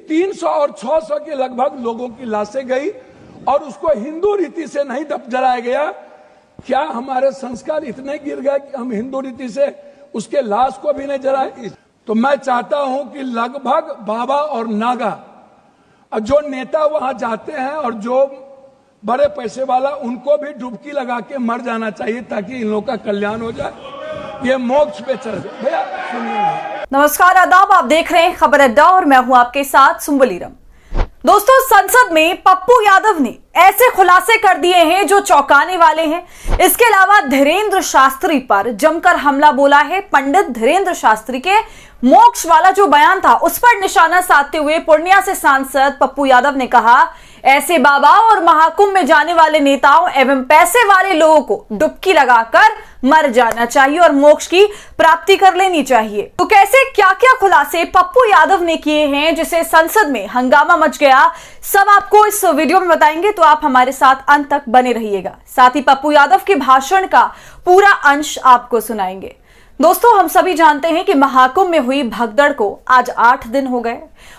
300 और 600 के लगभग लोगों की लाशें गई और उसको हिंदू रीति से नहीं जलाया गया। क्या हमारे संस्कार इतने गिर गए कि हम हिंदू रीति से उसके लाश को भी नहीं जलाए? तो मैं चाहता हूं कि लगभग बाबा और नागा जो नेता वहां जाते हैं और जो बड़े पैसे वाला, उनको भी डुबकी लगा के मर जाना चाहिए ताकि इन लोगों का कल्याण हो जाए, ये मोक्ष पे चढ़ जाए। भैया सुनिए। नमस्कार, आदाब, आप देख रहे हैं खबर अड्डा और मैं हूं आपके साथ सुंबलीरम। दोस्तों, संसद में पप्पू यादव ने ऐसे खुलासे कर दिए हैं जो चौंकाने वाले हैं। इसके अलावा धीरेन्द्र शास्त्री पर जमकर हमला बोला है। पंडित धीरेन्द्र शास्त्री के मोक्ष वाला जो बयान था उस पर निशाना साधते हुए पूर्णिया से सांसद पप्पू यादव ने कहा, ऐसे बाबा और महाकुंभ में जाने वाले नेताओं एवं पैसे वाले लोगों को डुबकी लगाकर मर जाना चाहिए और मोक्ष की प्राप्ति कर लेनी चाहिए। तो कैसे क्या क्या खुलासे पप्पू यादव ने किए हैं जिसे संसद में हंगामा मच गया, सब आपको इस वीडियो में बताएंगे, तो आप हमारे साथ अंत तक बने रहिएगा। साथ ही पप्पू यादव के भाषण का पूरा अंश आपको सुनाएंगे। दोस्तों, हम सभी जानते हैं कि महाकुंभ में हुई भगदड़ को आज 8 दिन हो गए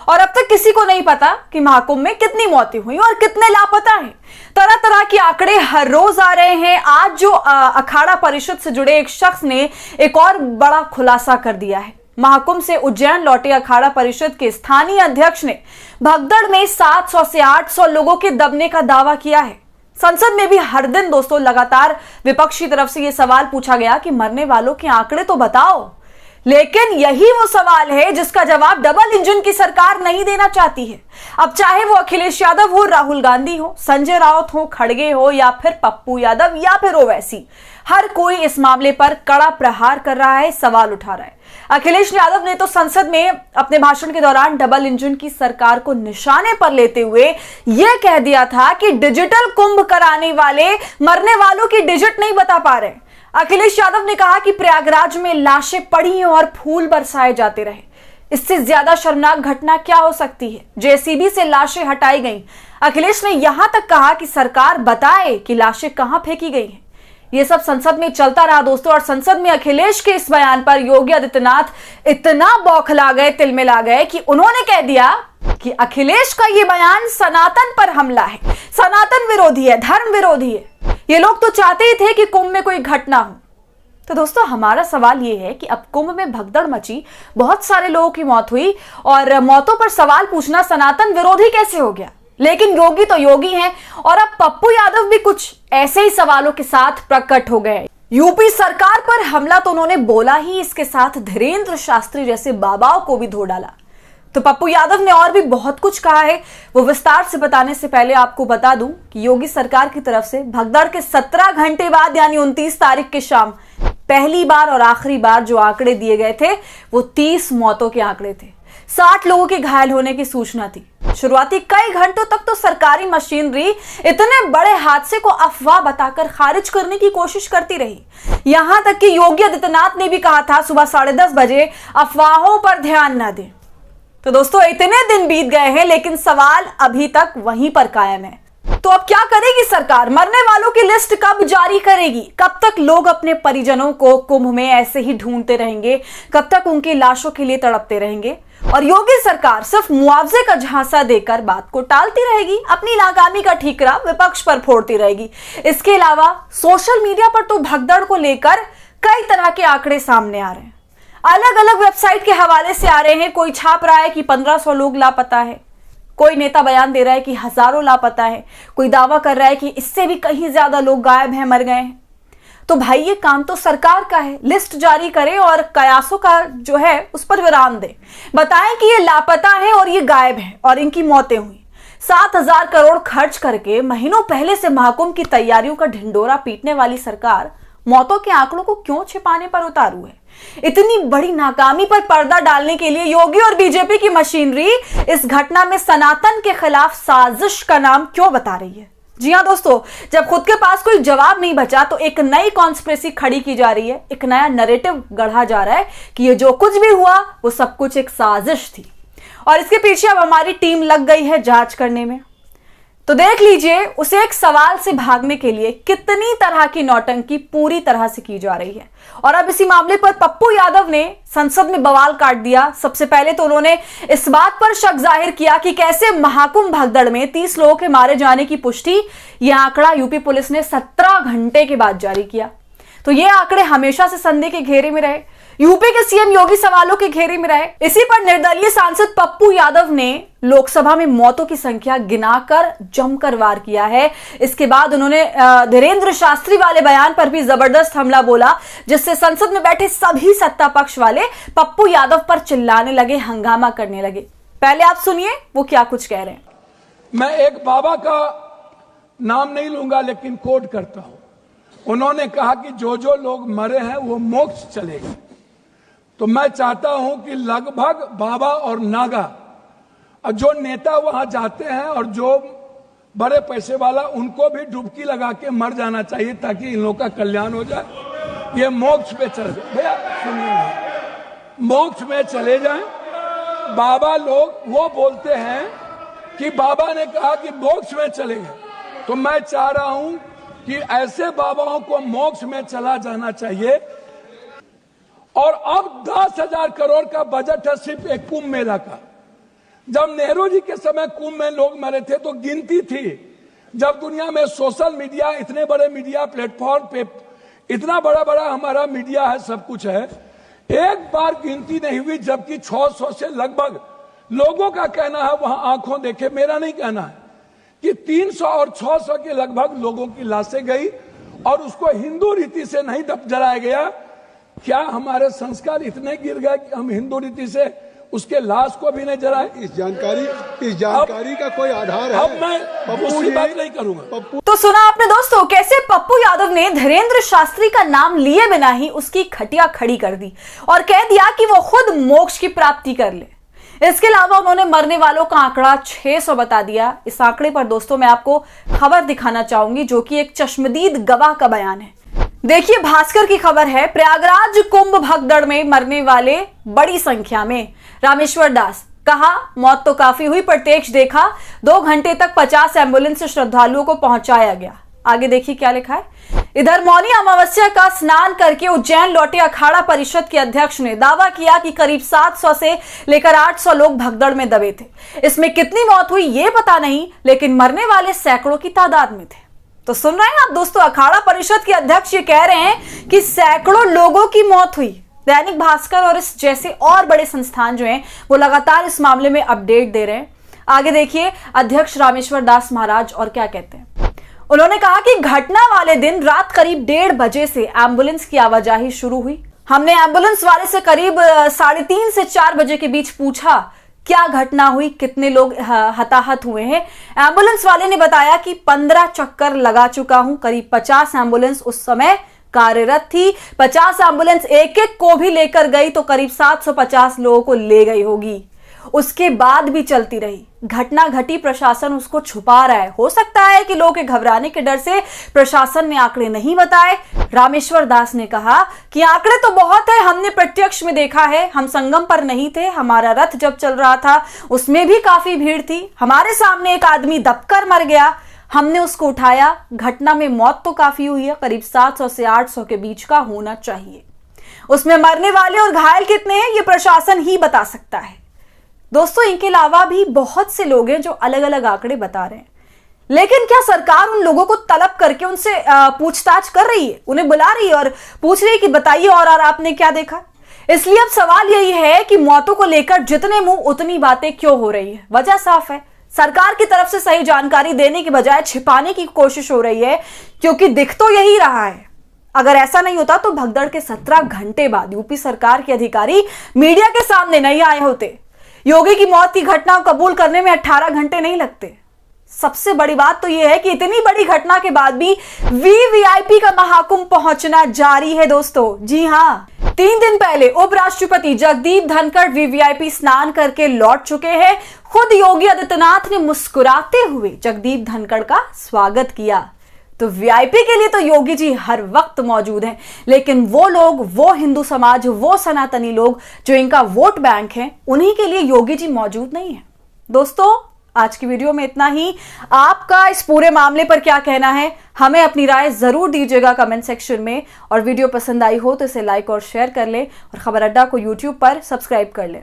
और अब तक किसी को नहीं पता कि महाकुंभ में कितनी मौतें हुई और कितने लापता हैं। तरह तरह के आंकड़े हर रोज आ रहे हैं। आज जो अखाड़ा परिषद से जुड़े एक शख्स ने एक और बड़ा खुलासा कर दिया है। महाकुंभ से उज्जैन लौटे अखाड़ा परिषद के स्थानीय अध्यक्ष ने भगदड़ में 700 से 800 लोगों के दबने का दावा किया है। संसद में भी हर दिन दोस्तों लगातार विपक्ष की तरफ से यह सवाल पूछा गया कि मरने वालों के आंकड़े तो बताओ, लेकिन यही वो सवाल है जिसका जवाब डबल इंजन की सरकार नहीं देना चाहती है। अब चाहे वो अखिलेश यादव हो, राहुल गांधी हो, संजय राउत हो, खड़गे हो या फिर पप्पू यादव या फिर ओवैसी, हर कोई इस मामले पर कड़ा प्रहार कर रहा है, सवाल उठा रहा है। अखिलेश यादव ने तो संसद में अपने भाषण के दौरान डबल इंजन की सरकार को निशाने पर लेते हुए यह कह दिया था कि डिजिटल कुंभ कराने वाले मरने वालों की डिजिट नहीं बता पा रहे। अखिलेश यादव ने कहा कि प्रयागराज में लाशें पड़ी और फूल बरसाए जाते रहे। इससे ज्यादा शर्मनाक घटना क्या हो सकती है? जेसीबी से लाशें हटाई गईं। अखिलेश ने यहां तक कहा कि सरकार बताए कि लाशें कहां फेंकी गई हैं। यह सब संसद में चलता रहा दोस्तों, और संसद में अखिलेश के इस बयान पर योगी आदित्यनाथ इतना बौखला गए, तिलमिला गए कि उन्होंने कह दिया कि अखिलेश का यह बयान सनातन पर हमला है, सनातन विरोधी है, धर्म विरोधी है। ये लोग तो चाहते ही थे कि कुंभ में कोई घटना हो। तो दोस्तों, हमारा सवाल यह है कि अब कुंभ में भगदड़ मची, बहुत सारे लोगों की मौत हुई और मौतों पर सवाल पूछना सनातन विरोधी कैसे हो गया? लेकिन योगी तो योगी हैं और अब पप्पू यादव भी कुछ ऐसे ही सवालों के साथ प्रकट हो गए। यूपी सरकार पर हमला तो उन्होंने बोला ही, इसके साथ धीरेन्द्र शास्त्री जैसे बाबाओं को भी धो डाला। तो पप्पू यादव ने और भी बहुत कुछ कहा है, वो विस्तार से बताने से पहले आपको बता दूं कि योगी सरकार की तरफ से भगदड़ के 17 घंटे बाद यानी 29 तारीख की शाम पहली बार और आखिरी बार जो आंकड़े दिए गए थे वो 30 मौतों के आंकड़े थे। 60 लोगों के घायल होने की सूचना थी। शुरुआती कई घंटों तक तो सरकारी मशीनरी इतने बड़े हादसे को अफवाह बताकर खारिज करने की कोशिश करती रही। यहां तक कि योगी आदित्यनाथ ने भी कहा था सुबह 10:30 बजे अफवाहों पर ध्यान न दें। तो दोस्तों, इतने दिन बीत गए हैं लेकिन सवाल अभी तक वहीं पर कायम है। तो अब क्या करेगी सरकार? मरने वालों की लिस्ट कब जारी करेगी? कब तक लोग अपने परिजनों को कुंभ में ऐसे ही ढूंढते रहेंगे? कब तक उनकी लाशों के लिए तड़पते रहेंगे? और योगी सरकार सिर्फ मुआवजे का झांसा देकर बात को टालती रहेगी, अपनी नाकामी का ठीकरा विपक्ष पर फोड़ती रहेगी। इसके अलावा सोशल मीडिया पर तो भगदड़ को लेकर कई तरह के आंकड़े सामने आ रहे हैं। अलग अलग वेबसाइट के हवाले से आ रहे हैं। कोई छाप रहा है कि 1500 लोग लापता है, कोई नेता बयान दे रहा है कि हजारों लापता है, कोई दावा कर रहा है कि इससे भी कहीं ज्यादा लोग गायब हैं, मर गए हैं। तो भाई, ये काम तो सरकार का है, लिस्ट जारी करे और कयासों का जो है उस पर विराम दे, बताएं कि ये लापता है और ये गायब है और इनकी मौतें हुई। 7,000 करोड़ खर्च करके महीनों पहले से महाकुंभ की तैयारियों का ढिंडोरा पीटने वाली सरकार मौतों के आंकड़ों को क्यों छिपाने पर उतारू है? इतनी बड़ी नाकामी पर पर्दा डालने के लिए योगी और बीजेपी की मशीनरी इस घटना में सनातन के खिलाफ साजिश का नाम क्यों बता रही है? जी हां दोस्तों, जब खुद के पास कोई जवाब नहीं बचा तो एक नई कॉन्स्पिरेसी खड़ी की जा रही है, एक नया नैरेटिव गढ़ा जा रहा है कि ये जो कुछ भी हुआ वो सब कुछ एक साजिश थी और इसके पीछे अब हमारी टीम लग गई है जांच करने में। तो देख लीजिए उसे एक सवाल से भागने के लिए कितनी तरह की नौटंकी पूरी तरह से की जा रही है। और अब इसी मामले पर पप्पू यादव ने संसद में बवाल काट दिया। सबसे पहले तो उन्होंने इस बात पर शक जाहिर किया कि कैसे महाकुंभ भगदड़ में 30 लोगों के मारे जाने की पुष्टि यह आंकड़ा यूपी पुलिस ने 17 घंटे के बाद जारी किया। तो ये आंकड़े हमेशा से संदेह के घेरे में रहे, यूपी के सीएम योगी सवालों के घेरे में रहे। इसी पर निर्दलीय सांसद पप्पू यादव ने लोकसभा में मौतों की संख्या गिनाकर जमकर वार किया है। इसके बाद उन्होंने धीरेंद्र शास्त्री वाले बयान पर भी जबरदस्त हमला बोला, जिससे संसद में बैठे सभी सत्ता पक्ष वाले पप्पू यादव पर चिल्लाने लगे, हंगामा करने लगे। पहले आप सुनिए वो क्या कुछ कह रहे हैं। मैं एक बाबा का नाम नहीं लूंगा लेकिन कोट करता हूं। उन्होंने कहा कि जो जो लोग मरे हैं वो मोक्ष चले गए। तो मैं चाहता हूं कि लगभग बाबा और नागा और जो नेता वहां जाते हैं और जो बड़े पैसे वाला, उनको भी डुबकी लगा के मर जाना चाहिए ताकि इन लोगों का कल्याण हो जाए। ये मोक्ष पे चले जाए। भैया सुनिए, मोक्ष में चले जाएं। बाबा लोग वो बोलते हैं कि बाबा ने कहा कि मोक्ष में चले गए। तो मैं चाह रहा हूं कि ऐसे बाबाओं को मोक्ष में चला जाना चाहिए। और अब 10,000 करोड़ का बजट है सिर्फ एक कुंभ मेला का। जब नेहरू जी के समय कुंभ में लोग मरे थे तो गिनती थी। जब दुनिया में सोशल मीडिया, इतने बड़े मीडिया प्लेटफॉर्म पे इतना बड़ा बड़ा हमारा मीडिया है, सब कुछ है, एक बार गिनती नहीं हुई। जबकि 600 से लगभग लोगों का कहना है, वहां आंखों देखे, मेरा नहीं कहना है, कि 300 और 600 के लगभग लोगों की लाशें गई और उसको हिंदू रीति से नहीं जलाया गया। क्या हमारे संस्कार इतने गिर गए कि हम हिंदू रीति से उसके लाश को भी नहीं जलाए? इस जानकारी का कोई आधार है? अब मैं दूसरी बात नहीं करूंगा। तो सुना आपने दोस्तों कैसे पप्पू यादव ने धीरेंद्र शास्त्री का नाम लिए बिना ही उसकी खटिया खड़ी कर दी और कह दिया कि वो खुद मोक्ष की प्राप्ति कर ले। इसके अलावा उन्होंने मरने वालों का आंकड़ा 600 बता दिया। इस आंकड़े पर दोस्तों मैं आपको खबर दिखाना चाहूंगी जो कि एक चश्मदीद गवाह का बयान है। देखिए भास्कर की खबर है, प्रयागराज कुंभ भगदड़ में मरने वाले बड़ी संख्या में। रामेश्वर दास कहा मौत तो काफी हुई, प्रत्यक्ष देखा 2 घंटे तक 50 एम्बुलेंस से श्रद्धालुओं को पहुंचाया गया। आगे देखिए क्या लिखा है। इधर मौनी अमावस्या का स्नान करके उज्जैन लौटे अखाड़ा परिषद के अध्यक्ष ने दावा किया कि करीब 700 से लेकर 800 लोग भगदड़ में दबे थे। इसमें कितनी मौत हुई ये पता नहीं, लेकिन मरने वाले सैकड़ों की तादाद में थे। तो सुन रहे हैं आप दोस्तों, अखाड़ा परिषद के अध्यक्ष ये कह रहे हैं कि सैकड़ों लोगों की मौत हुई। दैनिक भास्कर और इस जैसे और बड़े संस्थान जो हैं वो लगातार इस मामले में अपडेट दे रहे हैं। आगे देखिए अध्यक्ष रामेश्वर दास महाराज और क्या कहते हैं। उन्होंने कहा कि घटना वाले दिन रात करीब 1:30 बजे से एम्बुलेंस की आवाजाही शुरू हुई। हमने एम्बुलेंस वाले से करीब 3:30 से 4 बजे के बीच पूछा क्या घटना हुई, कितने लोग हताहत हुए हैं। एम्बुलेंस वाले ने बताया कि 15 चक्कर लगा चुका हूं। करीब 50 एम्बुलेंस उस समय कार्यरत थी। 50 एम्बुलेंस एक एक को भी लेकर गई तो करीब 750 लोगों को ले गई होगी। उसके बाद भी चलती रही। घटना घटी, प्रशासन उसको छुपा रहा है। हो सकता है कि लोगों के घबराने के डर से प्रशासन ने आंकड़े नहीं बताए। रामेश्वर दास ने कहा कि आंकड़े तो बहुत है, हमने प्रत्यक्ष में देखा है। हम संगम पर नहीं थे, हमारा रथ जब चल रहा था उसमें भी काफी भीड़ थी। हमारे सामने एक आदमी दबकर मर गया, हमने उसको उठाया। घटना में मौत तो काफी हुई है, करीब 700 से 800 के बीच का होना चाहिए। उसमें मरने वाले और घायल कितने हैं ये प्रशासन ही बता सकता है। दोस्तों इनके अलावा भी बहुत से लोग हैं जो अलग अलग आंकड़े बता रहे हैं, लेकिन क्या सरकार उन लोगों को तलब करके उनसे पूछताछ कर रही है, उन्हें बुला रही है और पूछ रही है कि बताइए और आपने क्या देखा। इसलिए अब सवाल यही है कि मौतों को लेकर जितने मुंह उतनी बातें क्यों हो रही है। वजह साफ है, सरकार की तरफ से सही जानकारी देने की बजाय छिपाने की कोशिश हो रही है, क्योंकि दिख तो यही रहा है। अगर ऐसा नहीं होता तो भगदड़ के 17 घंटे बाद यूपी सरकार के अधिकारी मीडिया के सामने नहीं आए होते। योगी की मौत की घटना को कबूल करने में 18 घंटे नहीं लगते। सबसे बड़ी बात तो यह है कि इतनी बड़ी घटना के बाद भी वीवीआईपी का महाकुंभ पहुंचना जारी है दोस्तों। जी हां, 3 दिन पहले उपराष्ट्रपति जगदीप धनखड़ वीवीआईपी स्नान करके लौट चुके हैं। खुद योगी आदित्यनाथ ने मुस्कुराते हुए जगदीप धनखड़ का स्वागत किया। तो वीआईपी के लिए तो योगी जी हर वक्त मौजूद हैं, लेकिन वो लोग, वो हिंदू समाज, वो सनातनी लोग जो इनका वोट बैंक है, उन्हीं के लिए योगी जी मौजूद नहीं है। दोस्तों आज की वीडियो में इतना ही। आपका इस पूरे मामले पर क्या कहना है, हमें अपनी राय जरूर दीजिएगा कमेंट सेक्शन में। और वीडियो पसंद आई हो तो इसे लाइक और शेयर कर लें और खबर अड्डा को यूट्यूब पर सब्सक्राइब कर लें।